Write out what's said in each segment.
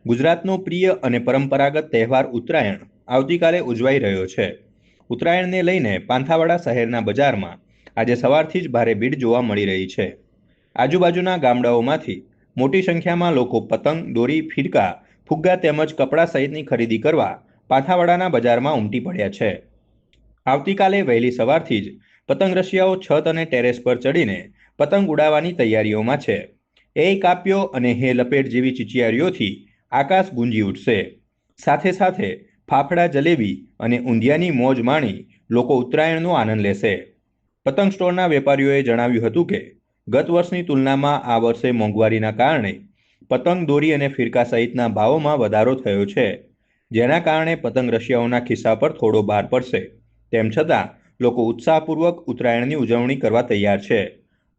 ગુજરાતનો પ્રિય અને પરંપરાગત તહેવાર ઉત્તરાયણ આવતીકાલે ઉજવાઈ રહ્યો છે. ઉત્તરાયણને લઈને પાંથાવાડા શહેરના બજારમાં આજે સવારથી જ ભારે ભીડ જોવા મળી રહી છે. આજુબાજુના ગામડાઓમાંથી મોટી સંખ્યામાં લોકો પતંગ, દોરી, ફિરકા, ફુગ્ગા તેમજ કપડાં સહિતની ખરીદી કરવા પાંથાવાડાના બજારમાં ઉમટી પડ્યા છે. આવતીકાલે વહેલી સવારથી જ પતંગ રસિયાઓ છત અને ટેરેસ પર ચડીને પતંગ ઉડાવવાની તૈયારીઓમાં છે. એ કાપ્યો અને હે લપેટ જેવી ચિચિયારીઓથી આકાશ ગુંજી ઉઠશે. સાથે સાથે ફાફડા, જલેબી અને ઊંધિયાની મોજ માણી લોકો ઉત્તરાયણનો આનંદ લેશે. પતંગ સ્ટોરના વેપારીઓએ જણાવ્યું હતું કે ગત વર્ષની તુલનામાં આ વર્ષે મોંઘવારીના કારણે પતંગ, દોરી અને ફિરકા સહિતના ભાવોમાં વધારો થયો છે, જેના કારણે પતંગ રસિયાઓના ખિસ્સા પર થોડો ભાર પડશે. તેમ છતાં લોકો ઉત્સાહપૂર્વક ઉત્તરાયણની ઉજવણી કરવા તૈયાર છે.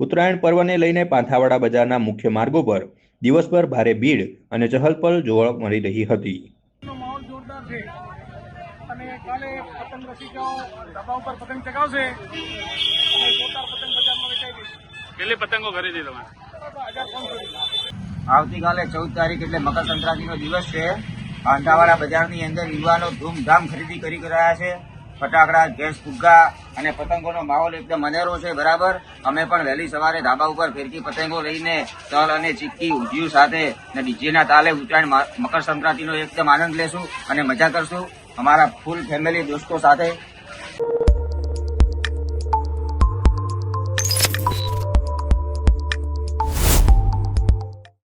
ઉત્તરાયણ પર્વને લઈને પાંથાવાડા બજારના મુખ્ય માર્ગો પર દિવસભર ભારે ભીડ અને ચહલપહલ જોવા મળી રહી હતી. માહોલ જોરદાર છે અને કાલે પતંગ રસિકાઓ ધાબા ઉપર પતંગ ચગાવશે અને જોરદાર પતંગ બજારમાં વેચાઈ ગઈ. કેટલી પતંગો ખરીદી તમે? 1500. આવતીકાલે 14 તારીખ એટલે મકર સંક્રાંતિનો દિવસ છે. પાંથાવાડા બજારની અંદર યુવાનો ધૂમધામ ખરીદી કરી રહ્યા છે. ફટાકડા, ગેસ, ફુગ્ગા અને પતંગોનો માહોલ એકદમ અનેરો છે. બરાબર, અમે પણ વહેલી સવારે ધાબા ઉપર ફિરકી પતંગો લઈને તલ અને ચીક્કી, ઊંધિયું સાથે અને ડીજેના તાલે ઉત્તરાયણ મકર સંક્રાંતિનો એકદમ આનંદ લેશું અને મજા કરશું અમારા ફૂલ ફેમિલી દોસ્તો સાથે.